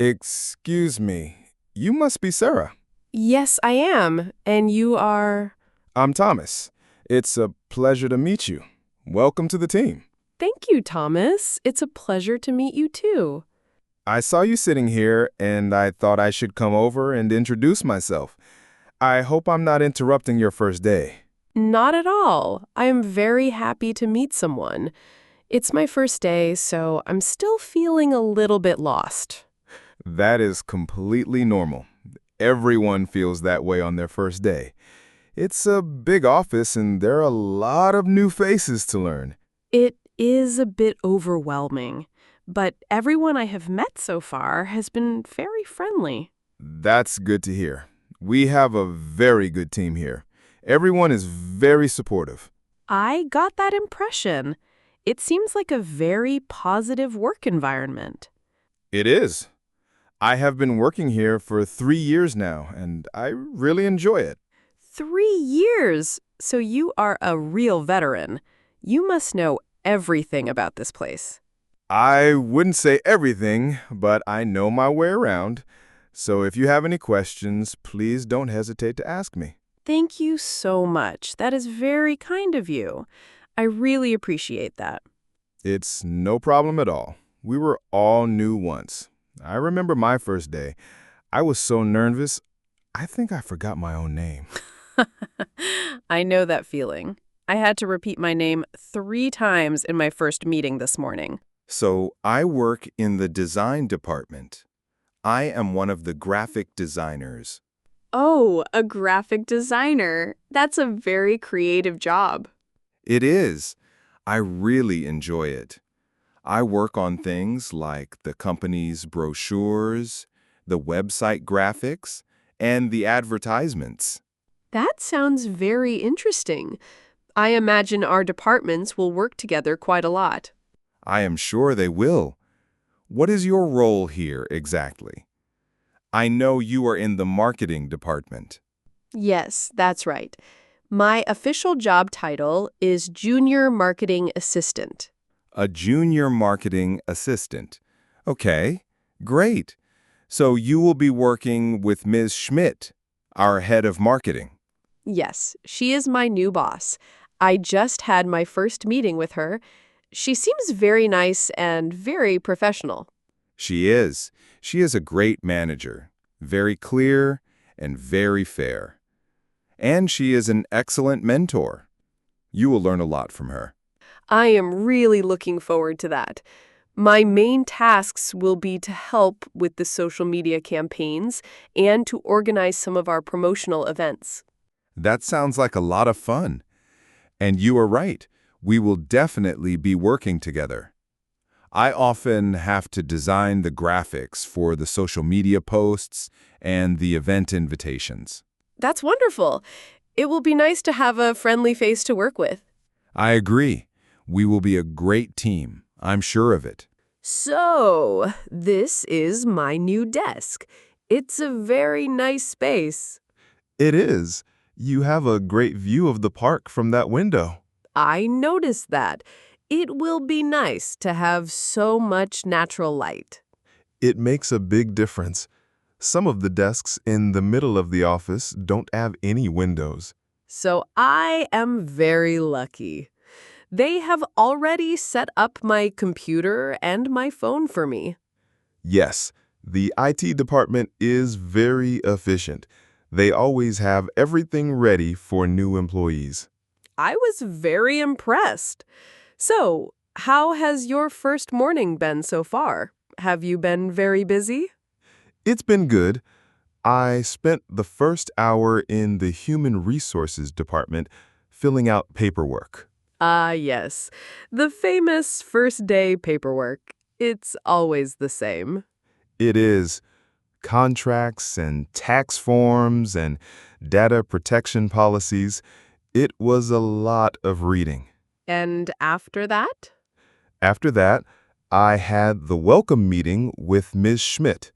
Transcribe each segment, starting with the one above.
Excuse me. You must be Sarah. Yes, I am. And you are? I'm Thomas. It's a pleasure to meet you. Welcome to the team. Thank you, Thomas. It's a pleasure to meet you too. I saw you sitting here and I thought I should come over and introduce myself. I hope I'm not interrupting your first day. Not at all. I am very happy to meet someone. It's my first day, so I'm still feeling a little bit lost. That is completely normal. Everyone feels that way on their first day. It's a big office and there are a lot of new faces to learn. It is a bit overwhelming, but everyone I have met so far has been very friendly. That's good to hear. We have a very good team here. Everyone is very supportive. I got that impression. It seems like a very positive work environment. It is. I have been working here for 3 years now, and I really enjoy it. 3 years! So you are a real veteran. You must know everything about this place. I wouldn't say everything, but I know my way around. So if you have any questions, please don't hesitate to ask me. Thank you so much. That is very kind of you. I really appreciate that. It's no problem at all. We were all new once. I remember my first day. I was so nervous, I think I forgot my own name. I know that feeling. I had to repeat my name 3 times in my first meeting this morning. So I work in the design department. I am one of the graphic designers. Oh, a graphic designer. That's a very creative job. It is. I really enjoy it. I work on things like the company's brochures, the website graphics, and the advertisements. That sounds very interesting. I imagine our departments will work together quite a lot. I am sure they will. What is your role here exactly? I know you are in the marketing department. Yes, that's right. My official job title is Junior Marketing Assistant. A junior marketing assistant. Okay, great. So you will be working with Ms. Schmidt, our head of marketing. Yes, she is my new boss. I just had my first meeting with her. She seems very nice and very professional. She is. She is a great manager, very clear and very fair. And she is an excellent mentor. You will learn a lot from her. I am really looking forward to that. My main tasks will be to help with the social media campaigns and to organize some of our promotional events. That sounds like a lot of fun. And you are right. We will definitely be working together. I often have to design the graphics for the social media posts and the event invitations. That's wonderful. It will be nice to have a friendly face to work with. I agree. We will be a great team. I'm sure of it. So, this is my new desk. It's a very nice space. It is. You have a great view of the park from that window. I noticed that. It will be nice to have so much natural light. It makes a big difference. Some of the desks in the middle of the office don't have any windows. So I am very lucky. They have already set up my computer and my phone for me. Yes, the IT department is very efficient. They always have everything ready for new employees. I was very impressed. So, how has your first morning been so far? Have you been very busy? It's been good. I spent the first hour in the Human Resources department filling out paperwork. Ah, yes. The famous first day paperwork. It's always the same. It is. Contracts and tax forms and data protection policies. It was a lot of reading. And after that? After that, I had the welcome meeting with Ms. Schmidt.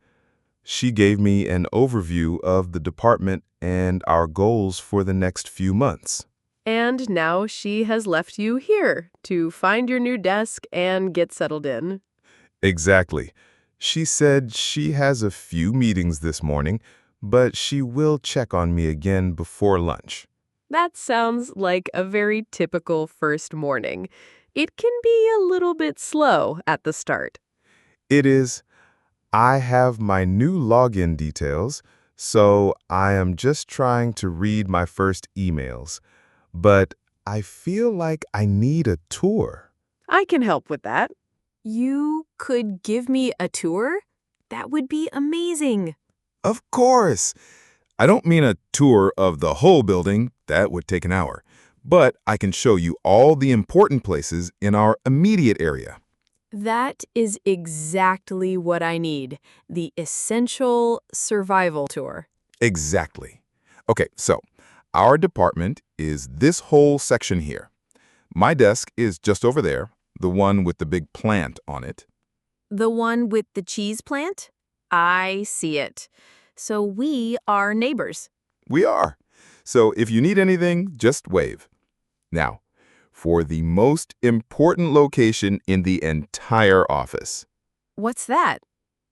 She gave me an overview of the department and our goals for the next few months. And now she has left you here to find your new desk and get settled in. Exactly. She said she has a few meetings this morning, but she will check on me again before lunch. That sounds like a very typical first morning. It can be a little bit slow at the start. It is. I have my new login details, so I am just trying to read my first emails. But I feel like I need a tour. I can help with that. You could give me a tour? That would be amazing. Of course. I don't mean a tour of the whole building. That would take an hour. But I can show you all the important places in our immediate area. That is exactly what I need. The essential survival tour. Exactly. Okay, so our department is this whole section here. My desk is just over there, the one with the big plant on it. The one with the cheese plant? I see it. So we are neighbors. We are. So if you need anything, just wave. Now, for the most important location in the entire office. What's that?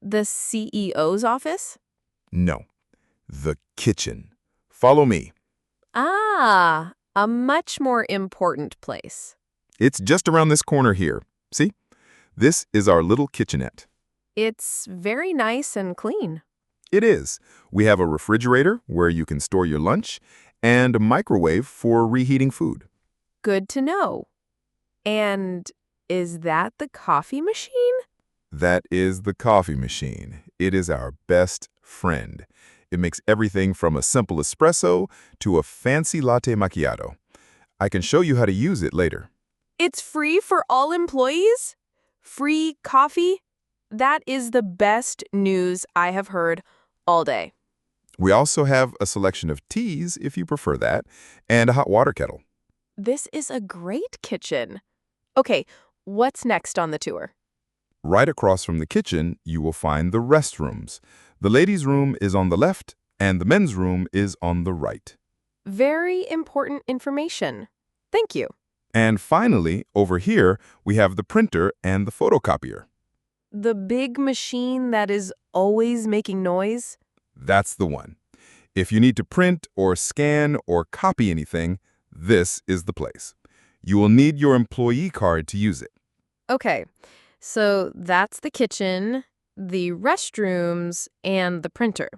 The CEO's office? No, the kitchen. Follow me. Ah, a much more important place. It's just around this corner here. See? This is our little kitchenette. It's very nice and clean. It is. We have a refrigerator where you can store your lunch and a microwave for reheating food. Good to know. And is that the coffee machine? That is the coffee machine. It is our best friend. It makes everything from a simple espresso to a fancy latte macchiato. I can show you how to use it later. It's free for all employees? Free coffee? That is the best news I have heard all day. We also have a selection of teas, if you prefer that, and a hot water kettle. This is a great kitchen. Okay, what's next on the tour? Right across from the kitchen, you will find the restrooms. The ladies' room is on the left, and the men's room is on the right. Very important information. Thank you. And finally, over here, we have the printer and the photocopier. The big machine that is always making noise? That's the one. If you need to print or scan or copy anything, this is the place. You will need your employee card to use it. Okay, so that's the kitchen, the restrooms, and the printer.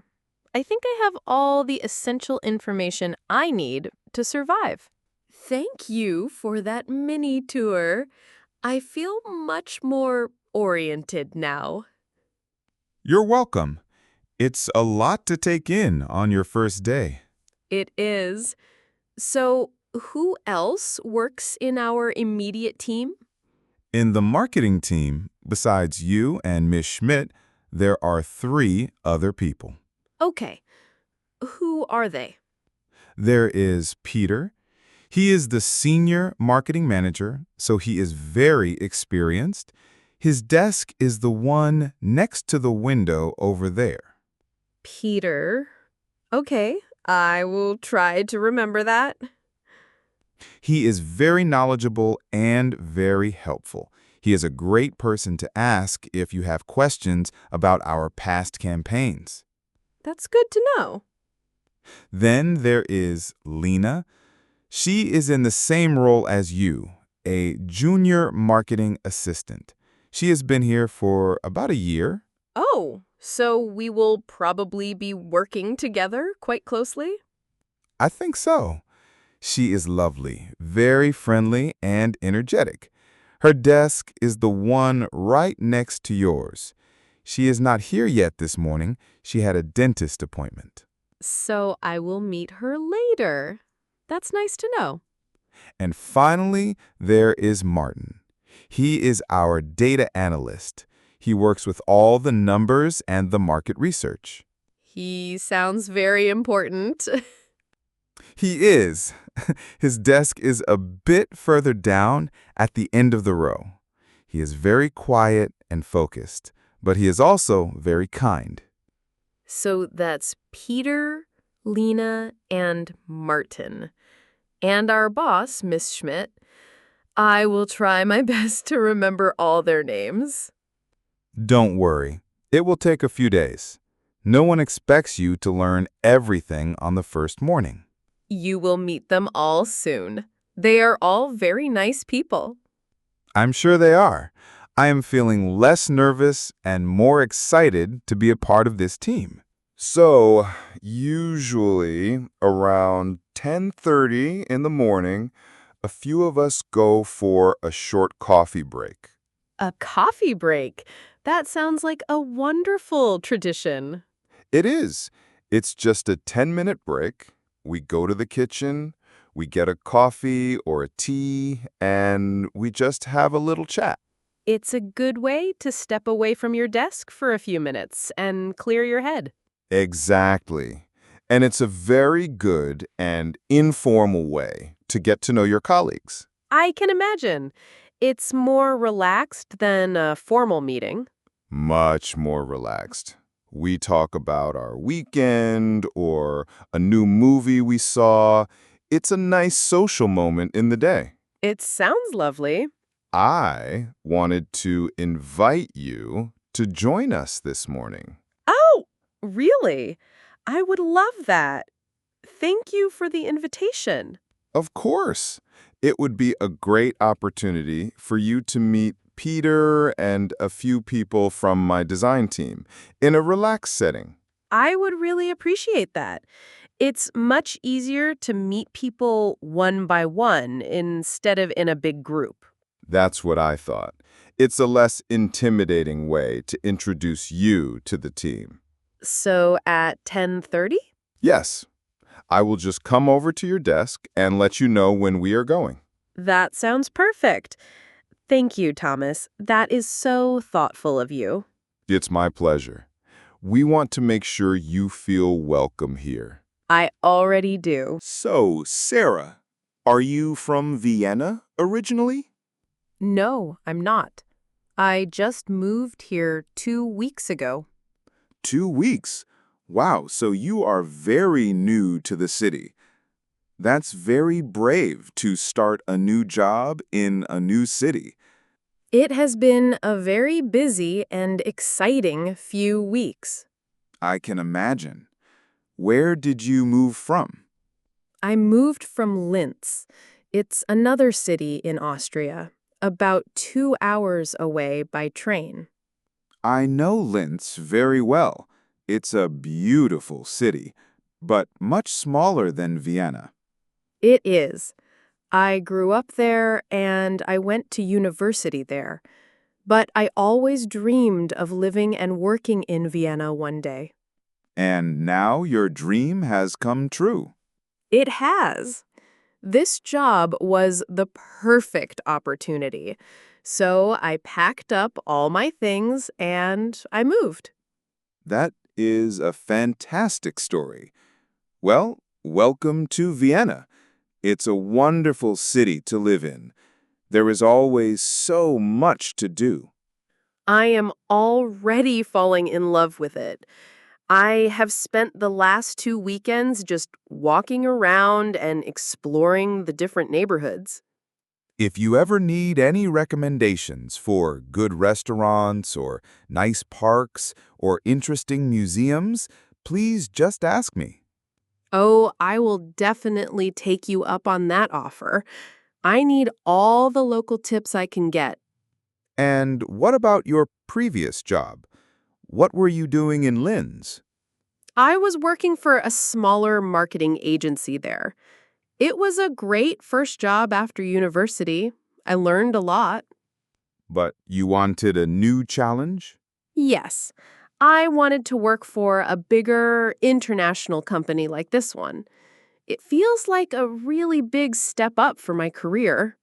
I think I have all the essential information I need to survive. Thank you for that mini tour. I feel much more oriented now. You're welcome. It's a lot to take in on your first day. It is. So, who else works in our immediate team? In the marketing team, besides you and Miss Schmidt, there are 3 other people. Okay. Who are they? There is Peter. He is the senior marketing manager, so he is very experienced. His desk is the one next to the window over there. Peter. Okay, I will try to remember that. He is very knowledgeable and very helpful. He is a great person to ask if you have questions about our past campaigns. That's good to know. Then there is Lena. She is in the same role as you, a junior marketing assistant. She has been here for about a year. Oh, so we will probably be working together quite closely? I think so. She is lovely, very friendly, and energetic. Her desk is the one right next to yours. She is not here yet this morning. She had a dentist appointment. So I will meet her later. That's nice to know. And finally, there is Martin. He is our data analyst. He works with all the numbers and the market research. He sounds very important. He is. His desk is a bit further down at the end of the row. He is very quiet and focused, but he is also very kind. So that's Peter, Lena, and Martin. And our boss, Miss Schmidt. I will try my best to remember all their names. Don't worry. It will take a few days. No one expects you to learn everything on the first morning. You will meet them all soon. They are all very nice people. I'm sure they are. I am feeling less nervous and more excited to be a part of this team. So, usually around 10:30 in the morning, a few of us go for a short coffee break. A coffee break. That sounds like a wonderful tradition. It is. It's just a 10-minute break. We go to the kitchen, we get a coffee or a tea, and we just have a little chat. It's a good way to step away from your desk for a few minutes and clear your head. Exactly. And it's a very good and informal way to get to know your colleagues. I can imagine. It's more relaxed than a formal meeting. Much more relaxed. We talk about our weekend or a new movie we saw. It's a nice social moment in the day. It sounds lovely. I wanted to invite you to join us this morning. Oh, really? I would love that. Thank you for the invitation. Of course, it would be a great opportunity for you to meet Peter and a few people from my design team in a relaxed setting. I would really appreciate that. It's much easier to meet people one by one instead of in a big group. That's what I thought. It's a less intimidating way to introduce you to the team. So at 10:30? Yes, I will just come over to your desk and let you know when we are going. That sounds perfect. Thank you, Thomas. That is so thoughtful of you. It's my pleasure. We want to make sure you feel welcome here. I already do. So, Sarah, are you from Vienna originally? No, I'm not. I just moved here 2 weeks ago. 2 weeks? Wow, so you are very new to the city. That's very brave to start a new job in a new city. It has been a very busy and exciting few weeks. I can imagine. Where did you move from? I moved from Linz. It's another city in Austria, about 2 hours away by train. I know Linz very well. It's a beautiful city, but much smaller than Vienna. It is. I grew up there and I went to university there. But I always dreamed of living and working in Vienna one day. And now your dream has come true. It has. This job was the perfect opportunity. So I packed up all my things and I moved. That is a fantastic story. Well, welcome to Vienna. It's a wonderful city to live in. There is always so much to do. I am already falling in love with it. I have spent the last 2 weekends just walking around and exploring the different neighborhoods. If you ever need any recommendations for good restaurants or nice parks or interesting museums, please just ask me. Oh, I will definitely take you up on that offer. I need all the local tips I can get. And what about your previous job? What were you doing in Linz? I was working for a smaller marketing agency there. It was a great first job after university. I learned a lot. But you wanted a new challenge? Yes, I wanted to work for a bigger international company like this one. It feels like a really big step up for my career.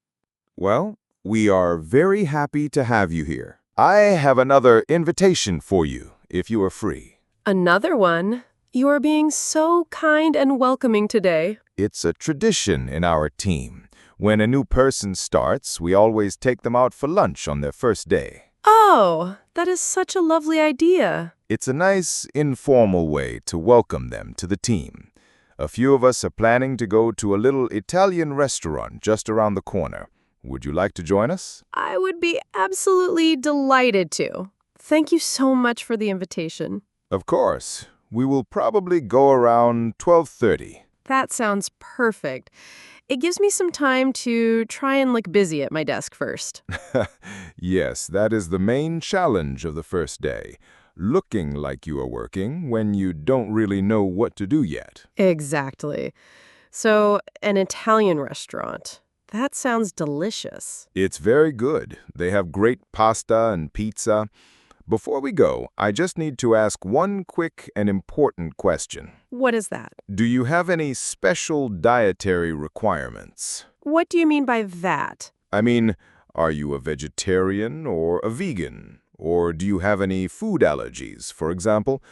Well, we are very happy to have you here. I have another invitation for you, if you are free. Another one. You are being so kind and welcoming today. It's a tradition in our team. When a new person starts, we always take them out for lunch on their first day. Oh, that is such a lovely idea. It's a nice, informal way to welcome them to the team. A few of us are planning to go to a little Italian restaurant just around the corner. Would you like to join us? I would be absolutely delighted to. Thank you so much for the invitation. Of course. We will probably go around 12:30. That sounds perfect. It gives me some time to try and look busy at my desk first. Yes, that is the main challenge of the first day. Looking like you are working when you don't really know what to do yet. Exactly. So, an Italian restaurant. That sounds delicious. It's very good. They have great pasta and pizza. Before we go, I just need to ask one quick and important question. What is that? Do you have any special dietary requirements? What do you mean by that? I mean, are you a vegetarian or a vegan? Or do you have any food allergies, for example?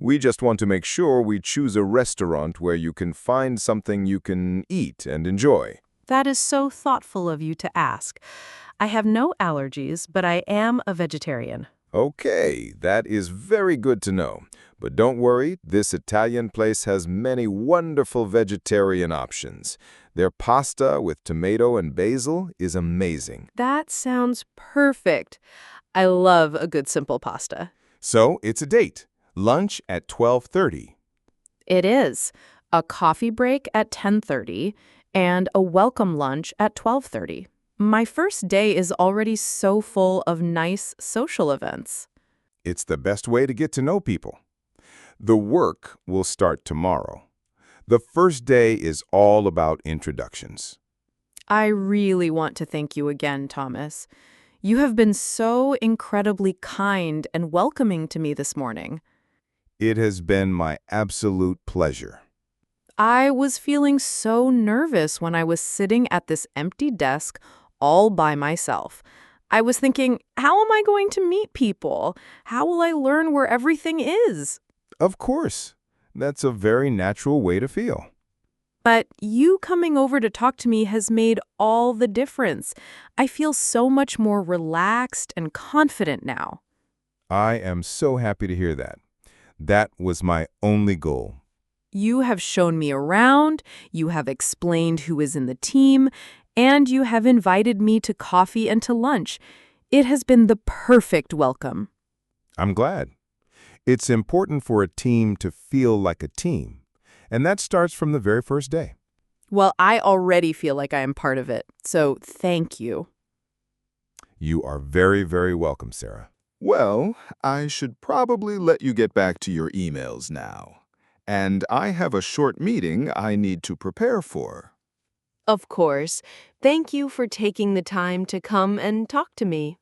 We just want to make sure we choose a restaurant where you can find something you can eat and enjoy. That is so thoughtful of you to ask. I have no allergies, but I am a vegetarian. Okay, that is very good to know. But don't worry, this Italian place has many wonderful vegetarian options. Their pasta with tomato and basil is amazing. That sounds perfect. I love a good simple pasta. So, it's a date. Lunch at 12:30. It is. A coffee break at 10:30 and a welcome lunch at 12:30. My first day is already so full of nice social events. It's the best way to get to know people. The work will start tomorrow. The first day is all about introductions. I really want to thank you again, Thomas. You have been so incredibly kind and welcoming to me this morning. It has been my absolute pleasure. I was feeling so nervous when I was sitting at this empty desk all by myself. I was thinking, how am I going to meet people? How will I learn where everything is? Of course, that's a very natural way to feel. But you coming over to talk to me has made all the difference. I feel so much more relaxed and confident now. I am so happy to hear that. That was my only goal. You have shown me around, you have explained who is in the team, and you have invited me to coffee and to lunch. It has been the perfect welcome. I'm glad. It's important for a team to feel like a team, and that starts from the very first day. Well, I already feel like I am part of it, so thank you. You are very, very welcome, Sarah. Well, I should probably let you get back to your emails now. And I have a short meeting I need to prepare for. Of course. Thank you for taking the time to come and talk to me.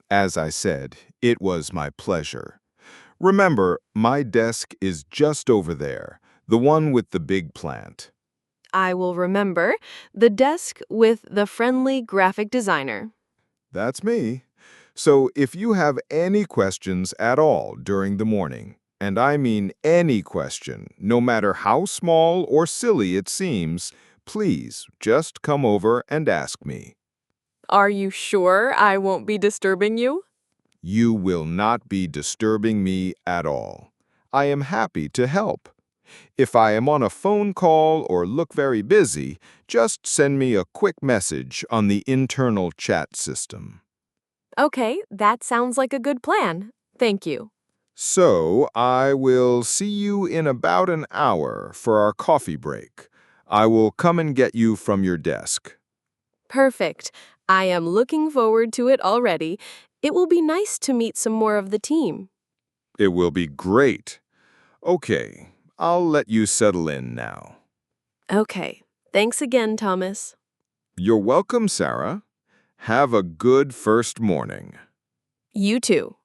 As I said, it was my pleasure. Remember, my desk is just over there, the one with the big plant. I will remember the desk with the friendly graphic designer. That's me. So if you have any questions at all during the morning, and I mean any question, no matter how small or silly it seems, please just come over and ask me. Are you sure I won't be disturbing you? You will not be disturbing me at all. I am happy to help. If I am on a phone call or look very busy, just send me a quick message on the internal chat system. Okay, that sounds like a good plan. Thank you. So, I will see you in about an hour for our coffee break. I will come and get you from your desk. Perfect. I am looking forward to it already. It will be nice to meet some more of the team. It will be great. Okay, I'll let you settle in now. Okay. Thanks again, Thomas. You're welcome, Sarah. Have a good first morning. You too.